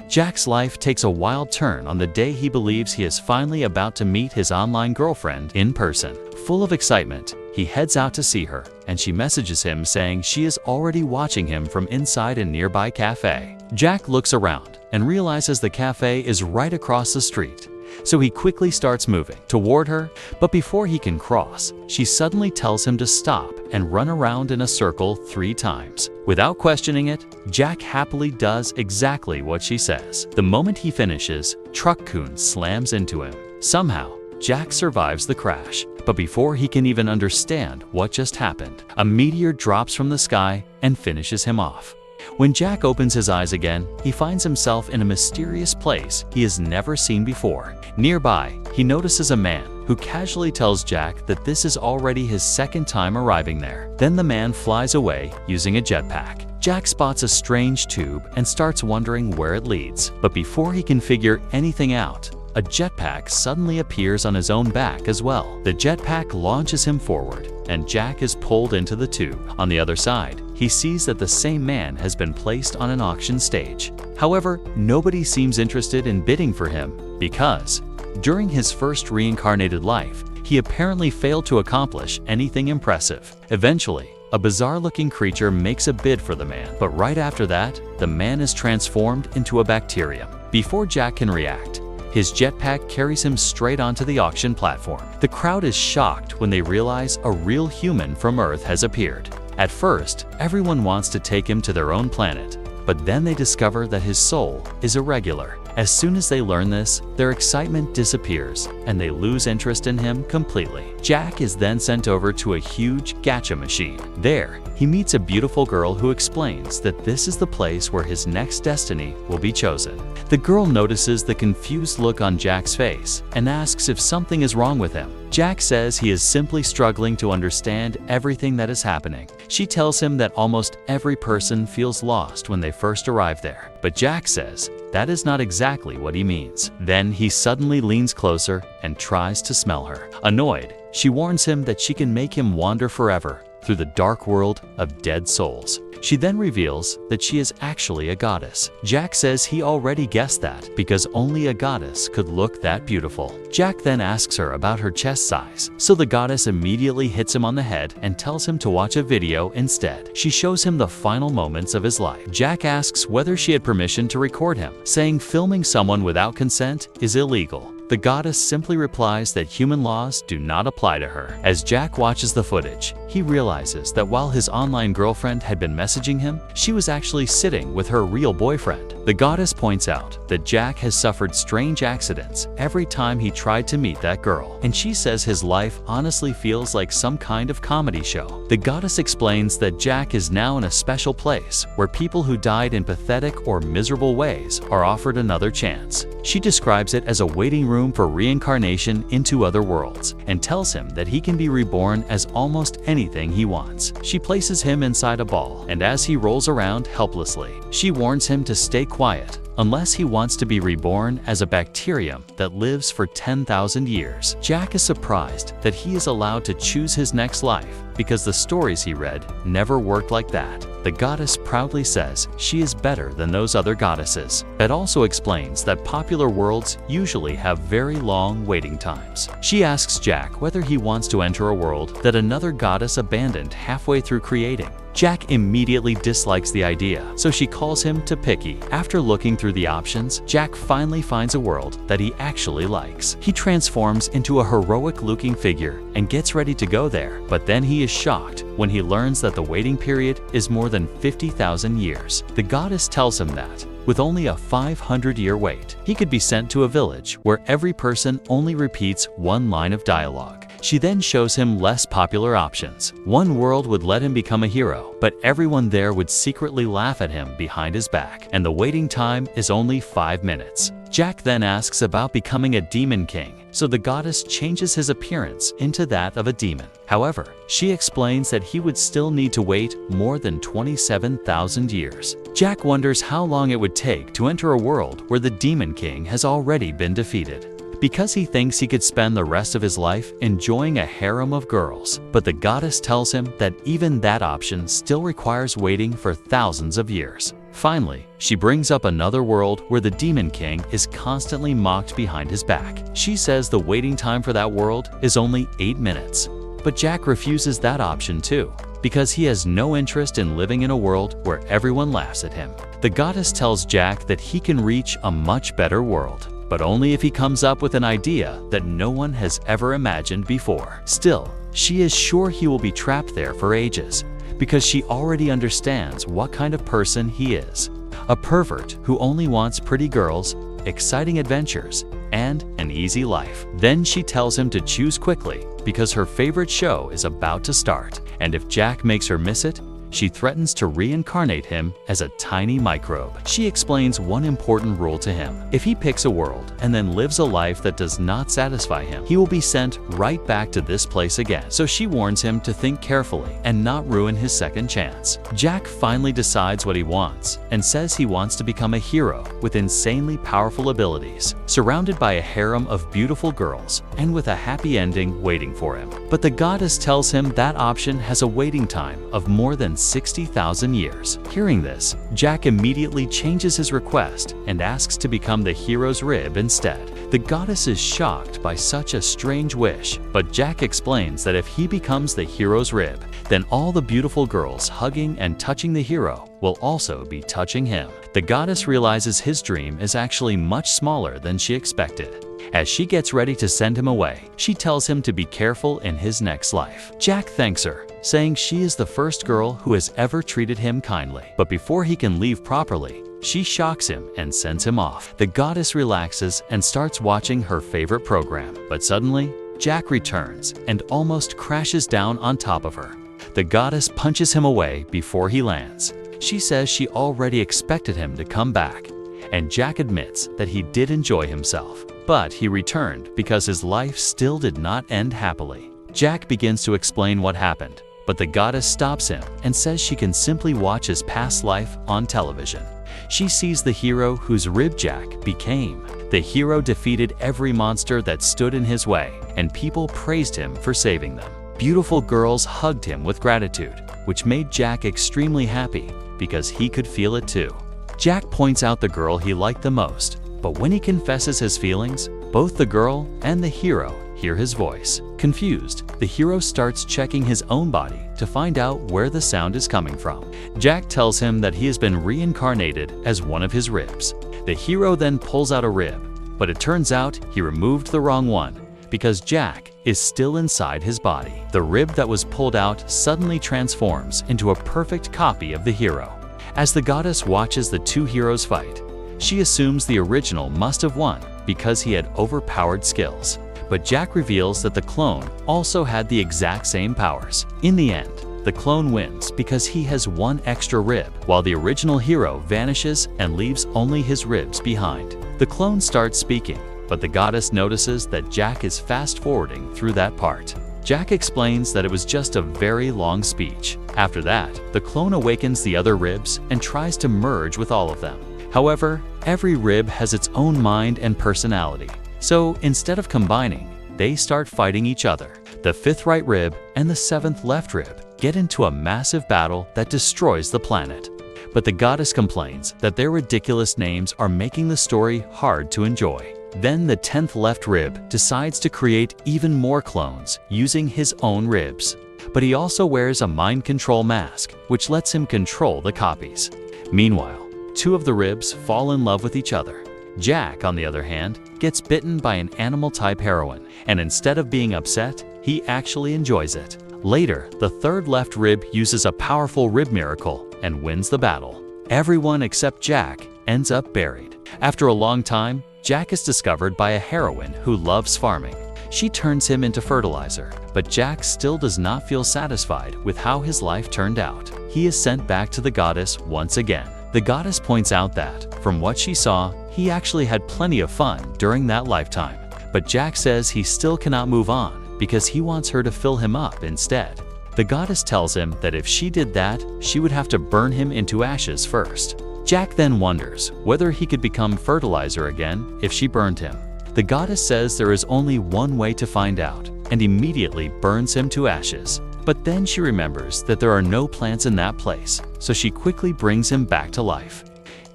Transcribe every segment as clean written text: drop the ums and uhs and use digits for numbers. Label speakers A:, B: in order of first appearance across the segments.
A: Jack's life takes a wild turn on the day he believes he is finally about to meet his online girlfriend in person. Full of excitement, he heads out to see her, and she messages him saying she is already watching him from inside a nearby cafe. Jack looks around and realizes the cafe is right across the street. So he quickly starts moving toward her, but before he can cross, she suddenly tells him to stop and run around in a circle 3 times. Without questioning it, Jack happily does exactly what she says. The moment he finishes, Truck-kun slams into him. Somehow, Jack survives the crash, but before he can even understand what just happened, a meteor drops from the sky and finishes him off. When Jack opens his eyes again, he finds himself in a mysterious place he has never seen before. Nearby, he notices a man who casually tells Jack that this is already his 2nd time arriving there. Then the man flies away using a jetpack. Jack spots a strange tube and starts wondering where it leads. But before he can figure anything out, a jetpack suddenly appears on his own back as well. The jetpack launches him forward, and Jack is pulled into the tube. On the other side, he sees that the same man has been placed on an auction stage. However, nobody seems interested in bidding for him because, during his first reincarnated life, he apparently failed to accomplish anything impressive. Eventually, a bizarre-looking creature makes a bid for the man, but right after that, the man is transformed into a bacterium. Before Jack can react, his jetpack carries him straight onto the auction platform. The crowd is shocked when they realize a real human from Earth has appeared. At first, everyone wants to take him to their own planet, but then they discover that his soul is irregular. As soon as they learn this, their excitement disappears and they lose interest in him completely. Jack is then sent over to a huge gacha machine. There, he meets a beautiful girl who explains that this is the place where his next destiny will be chosen. The girl notices the confused look on Jack's face and asks if something is wrong with him. Jack says he is simply struggling to understand everything that is happening. She tells him that almost every person feels lost when they first arrive there, but Jack says that is not exactly what he means. Then he suddenly leans closer and tries to smell her. Annoyed, she warns him that she can make him wander forever through the dark world of dead souls. She then reveals that she is actually a goddess. Jack says he already guessed that because only a goddess could look that beautiful. Jack then asks her about her chest size, so the goddess immediately hits him on the head and tells him to watch a video instead. She shows him the final moments of his life. Jack asks whether she had permission to record him, saying filming someone without consent is illegal. The goddess simply replies that human laws do not apply to her. As Jack watches the footage, he realizes that while his online girlfriend had been messaging him, she was actually sitting with her real boyfriend. The goddess points out that Jack has suffered strange accidents every time he tried to meet that girl, and she says his life honestly feels like some kind of comedy show. The goddess explains that Jack is now in a special place where people who died in pathetic or miserable ways are offered another chance. She describes it as a waiting room for reincarnation into other worlds and tells him that he can be reborn as almost anything he wants. She places him inside a ball, and as he rolls around helplessly, she warns him to stay quiet unless he wants to be reborn as a bacterium that lives for 10,000 years. Jack is surprised that he is allowed to choose his next life because the stories he read never worked like that. The goddess proudly says she is better than those other goddesses. It also explains that popular worlds usually have very long waiting times. She asks Jack whether he wants to enter a world that another goddess abandoned halfway through creating. Jack immediately dislikes the idea, so she calls him too picky. After looking through the options, Jack finally finds a world that he actually likes. He transforms into a heroic-looking figure and gets ready to go there, but then he is shocked when he learns that the waiting period is more than 50,000 years. The goddess tells him that, with only a 500-year wait, he could be sent to a village where every person only repeats one line of dialogue. She then shows him less popular options. One world would let him become a hero, but everyone there would secretly laugh at him behind his back, and the waiting time is only 5 minutes. Jack then asks about becoming a demon king, so the goddess changes his appearance into that of a demon. However, she explains that he would still need to wait more than 27,000 years. Jack wonders how long it would take to enter a world where the demon king has already been defeated, because he thinks he could spend the rest of his life enjoying a harem of girls. But the goddess tells him that even that option still requires waiting for thousands of years. Finally, she brings up another world where the Demon King is constantly mocked behind his back. She says the waiting time for that world is only 8 minutes. But Jack refuses that option too, because he has no interest in living in a world where everyone laughs at him. The goddess tells Jack that he can reach a much better world, but only if he comes up with an idea that no one has ever imagined before. Still, she is sure he will be trapped there for ages, because she already understands what kind of person he is. A pervert who only wants pretty girls, exciting adventures, and an easy life. Then she tells him to choose quickly because her favorite show is about to start, and if Jack makes her miss it, she threatens to reincarnate him as a tiny microbe. She explains one important rule to him. If he picks a world and then lives a life that does not satisfy him, he will be sent right back to this place again. So she warns him to think carefully and not ruin his second chance. Jack finally decides what he wants and says he wants to become a hero with insanely powerful abilities, surrounded by a harem of beautiful girls and with a happy ending waiting for him. But the goddess tells him that option has a waiting time of more than 60,000 years. Hearing this, Jack immediately changes his request and asks to become the hero's rib instead. The goddess is shocked by such a strange wish, but Jack explains that if he becomes the hero's rib, then all the beautiful girls hugging and touching the hero will also be touching him. The goddess realizes his dream is actually much smaller than she expected. As she gets ready to send him away, she tells him to be careful in his next life. Jack thanks her, saying she is the first girl who has ever treated him kindly. But before he can leave properly, she shocks him and sends him off. The goddess relaxes and starts watching her favorite program. But suddenly, Jack returns and almost crashes down on top of her. The goddess punches him away before he lands. She says she already expected him to come back, and Jack admits that he did enjoy himself. But he returned because his life still did not end happily. Jack begins to explain what happened, but the goddess stops him and says she can simply watch his past life on television. She sees the hero whose rib Jack became. The hero defeated every monster that stood in his way, and people praised him for saving them. Beautiful girls hugged him with gratitude, which made Jack extremely happy because he could feel it too. Jack points out the girl he liked the most, but when he confesses his feelings, both the girl and the hero hear his voice. Confused, the hero starts checking his own body to find out where the sound is coming from. Jack tells him that he has been reincarnated as one of his ribs. The hero then pulls out a rib, but it turns out he removed the wrong one because Jack is still inside his body. The rib that was pulled out suddenly transforms into a perfect copy of the hero. As the goddess watches the two heroes fight, she assumes the original must have won because he had overpowered skills. But Jack reveals that the clone also had the exact same powers. In the end, the clone wins because he has one extra rib, while the original hero vanishes and leaves only his ribs behind. The clone starts speaking, but the goddess notices that Jack is fast-forwarding through that part. Jack explains that it was just a very long speech. After that, the clone awakens the other ribs and tries to merge with all of them. However, every rib has its own mind and personality. So instead of combining, they start fighting each other. The fifth right rib and the seventh left rib get into a massive battle that destroys the planet. But the goddess complains that their ridiculous names are making the story hard to enjoy. Then the 10th left rib decides to create even more clones using his own ribs. But he also wears a mind control mask, which lets him control the copies. Meanwhile, two of the ribs fall in love with each other. Jack, on the other hand, gets bitten by an animal-type heroine, and instead of being upset, he actually enjoys it. Later, the third left rib uses a powerful rib miracle and wins the battle. Everyone except Jack ends up buried. After a long time, Jack is discovered by a heroine who loves farming. She turns him into fertilizer, but Jack still does not feel satisfied with how his life turned out. He is sent back to the goddess once again. The goddess points out that, from what she saw, he actually had plenty of fun during that lifetime. But Jack says he still cannot move on because he wants her to fill him up instead. The goddess tells him that if she did that, she would have to burn him into ashes first. Jack then wonders whether he could become fertilizer again if she burned him. The goddess says there is only one way to find out, and immediately burns him to ashes. But then she remembers that there are no plants in that place, so she quickly brings him back to life.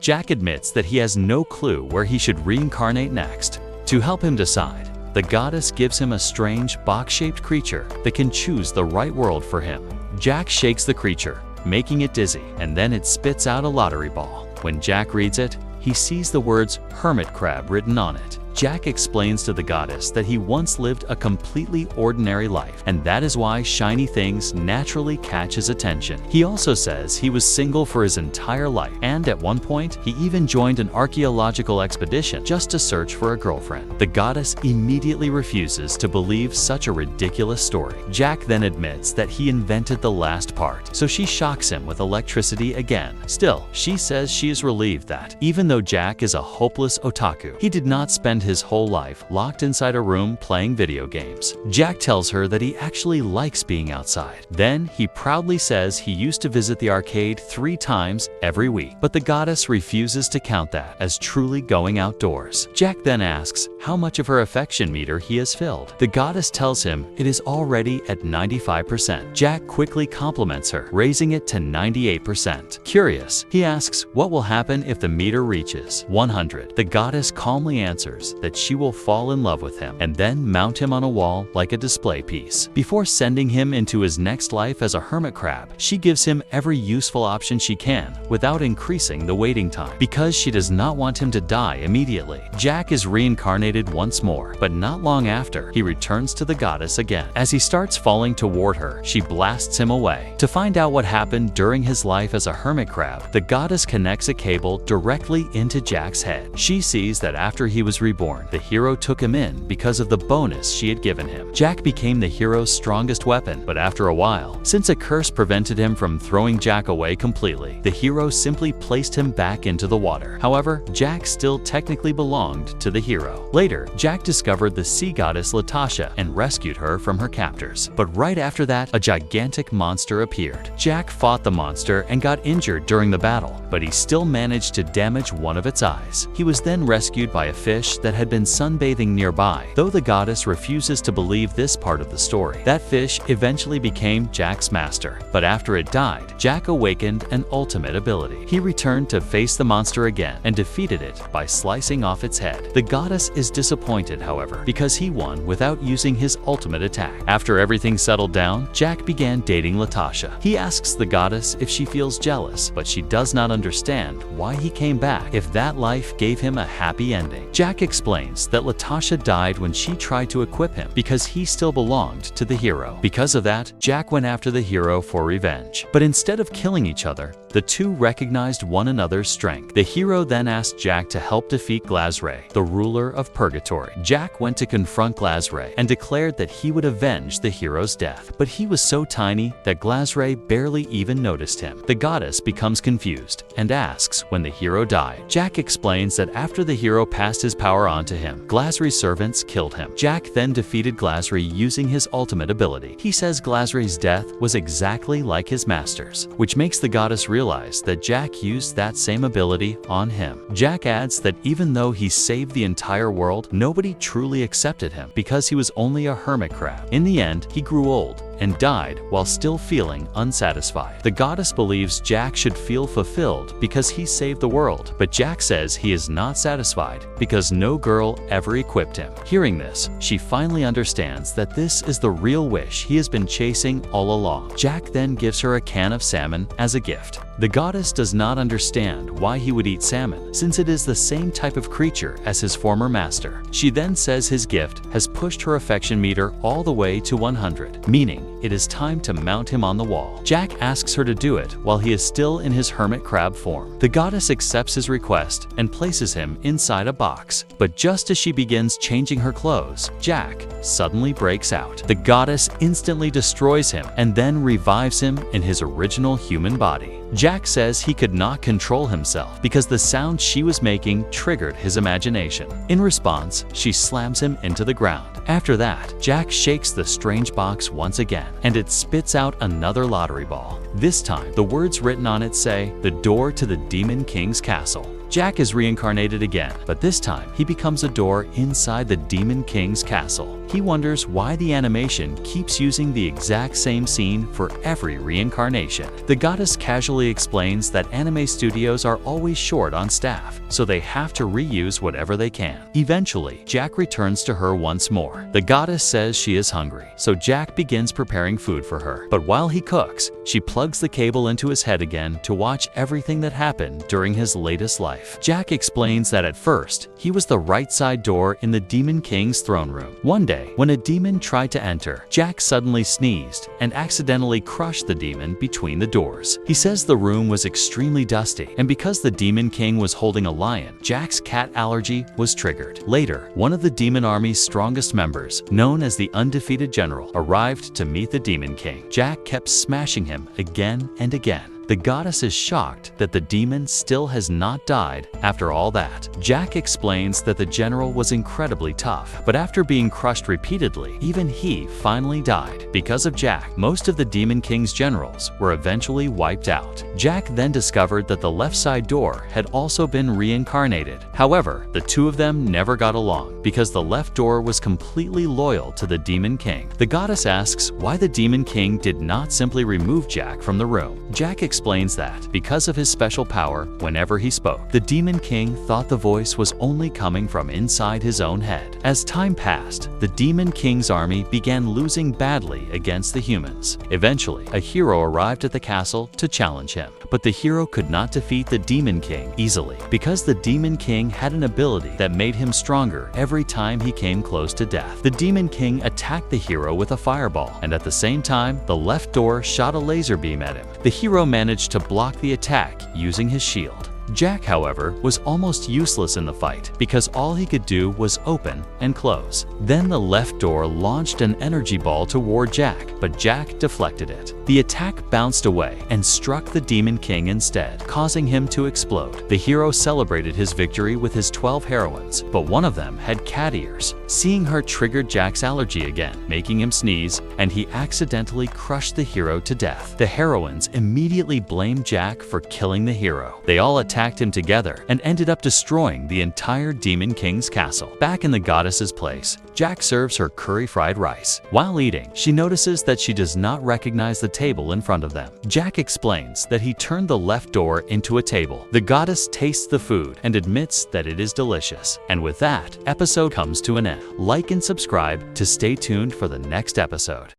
A: Jack admits that he has no clue where he should reincarnate next. To help him decide, the goddess gives him a strange, box-shaped creature that can choose the right world for him. Jack shakes the creature, making it dizzy, and then it spits out a lottery ball. When Jack reads it, he sees the words hermit crab written on it. Jack explains to the goddess that he once lived a completely ordinary life, and that is why shiny things naturally catch his attention. He also says he was single for his entire life, and at one point, he even joined an archaeological expedition just to search for a girlfriend. The goddess immediately refuses to believe such a ridiculous story. Jack then admits that he invented the last part, so she shocks him with electricity again. Still, she says she is relieved that, even though Jack is a hopeless otaku, he did not spend his whole life locked inside a room playing video games. Jack tells her that he actually likes being outside. Then he proudly says he used to visit the arcade 3 times every week, but the goddess refuses to count that as truly going outdoors. Jack then asks how much of her affection meter he has filled. The goddess tells him it is already at 95%. Jack quickly compliments her, raising it to 98%. Curious, he asks what will happen if the meter reaches 100. The goddess calmly answers that she will fall in love with him and then mount him on a wall like a display piece. Before sending him into his next life as a hermit crab, she gives him every useful option she can without increasing the waiting time, because she does not want him to die immediately. Jack is reincarnated once more, but not long after, he returns to the goddess again. As he starts falling toward her, she blasts him away. To find out what happened during his life as a hermit crab, the goddess connects a cable directly into Jack's head. She sees that after he was reborn, the hero took him in because of the bonus she had given him. Jack became the hero's strongest weapon, but after a while, since a curse prevented him from throwing Jack away completely, the hero simply placed him back into the water. However, Jack still technically belonged to the hero. Later, Jack discovered the sea goddess Latasha and rescued her from her captors. But right after that, a gigantic monster appeared. Jack fought the monster and got injured during the battle, but he still managed to damage one of its eyes. He was then rescued by a fish that had been sunbathing nearby, though the goddess refuses to believe this part of the story. That fish eventually became Jack's master, but after it died, Jack awakened an ultimate ability. He returned to face the monster again and defeated it by slicing off its head. The goddess is disappointed, however, because he won without using his ultimate attack. After everything settled down, Jack began dating Latasha. He asks the goddess if she feels jealous, but she does not understand why he came back if that life gave him a happy ending. Jack explains that Latasha died when she tried to equip him because he still belonged to the hero. Because of that, Jack went after the hero for revenge. But instead of killing each other, the two recognized one another's strength. The hero then asked Jack to help defeat Glazray, the ruler of Purgatory. Jack went to confront Glazray and declared that he would avenge the hero's death. But he was so tiny that Glazray barely even noticed him. The goddess becomes confused and asks when the hero died. Jack explains that after the hero passed his power on to him, Glazray's servants killed him. Jack then defeated Glazray using his ultimate ability. He says Glazray's death was exactly like his master's, which makes the goddess realize that Jack used that same ability on him. Jack adds that even though he saved the entire world, nobody truly accepted him because he was only a hermit crab. In the end, he grew old and died while still feeling unsatisfied. The goddess believes Jack should feel fulfilled because he saved the world, but Jack says he is not satisfied because no girl ever equipped him. Hearing this, she finally understands that this is the real wish he has been chasing all along. Jack then gives her a can of salmon as a gift. The goddess does not understand why he would eat salmon, since it is the same type of creature as his former master. She then says his gift has pushed her affection meter all the way to 100, meaning it is time to mount him on the wall. Jack asks her to do it while he is still in his hermit crab form. The goddess accepts his request and places him inside a box. But just as she begins changing her clothes, Jack suddenly breaks out. The goddess instantly destroys him and then revives him in his original human body. Jack says he could not control himself because the sound she was making triggered his imagination. In response, she slams him into the ground. After that, Jack shakes the strange box once again, and it spits out another lottery ball. This time, the words written on it say, "The door to the Demon King's castle." Jack is reincarnated again, but this time he becomes a door inside the Demon King's castle. He wonders why the animation keeps using the exact same scene for every reincarnation. The goddess casually explains that anime studios are always short on staff, so they have to reuse whatever they can. Eventually, Jack returns to her once more. The goddess says she is hungry, so Jack begins preparing food for her. But while he cooks, she plugs the cable into his head again to watch everything that happened during his latest life. Jack explains that at first, he was the right side door in the Demon King's throne room. One day, when a demon tried to enter, Jack suddenly sneezed and accidentally crushed the demon between the doors. He says the room was extremely dusty, and because the Demon King was holding a lion, Jack's cat allergy was triggered. Later, one of the demon army's strongest members, known as the Undefeated General, arrived to meet the Demon King. Jack kept smashing him again and again. The goddess is shocked that the demon still has not died after all that. Jack explains that the general was incredibly tough, but after being crushed repeatedly, even he finally died. Because of Jack, most of the Demon King's generals were eventually wiped out. Jack then discovered that the left side door had also been reincarnated. However, the two of them never got along because the left door was completely loyal to the Demon King. The goddess asks why the Demon King did not simply remove Jack from the room. Jack explains that because of his special power, whenever he spoke, the Demon King thought the voice was only coming from inside his own head. As time passed, the Demon King's army began losing badly against the humans. Eventually, a hero arrived at the castle to challenge him, but the hero could not defeat the Demon King easily because the Demon King had an ability that made him stronger every time he came close to death. The Demon King attacked the hero with a fireball, and at the same time, the left door shot a laser beam at him. The hero managed to block the attack using his shield. Jack, however, was almost useless in the fight because all he could do was open and close. Then the left door launched an energy ball toward Jack, but Jack deflected it. The attack bounced away and struck the Demon King instead, causing him to explode. The hero celebrated his victory with his 12 heroines, but one of them had cat ears. Seeing her triggered Jack's allergy again, making him sneeze, and he accidentally crushed the hero to death. The heroines immediately blamed Jack for killing the hero. They all attacked him together and ended up destroying the entire Demon King's castle. Back in the goddess's place, Jack serves her curry fried rice. While eating, she notices that she does not recognize the table in front of them. Jack explains that he turned the left door into a table. The goddess tastes the food and admits that it is delicious. And with that, episode comes to an end. Like and subscribe to stay tuned for the next episode.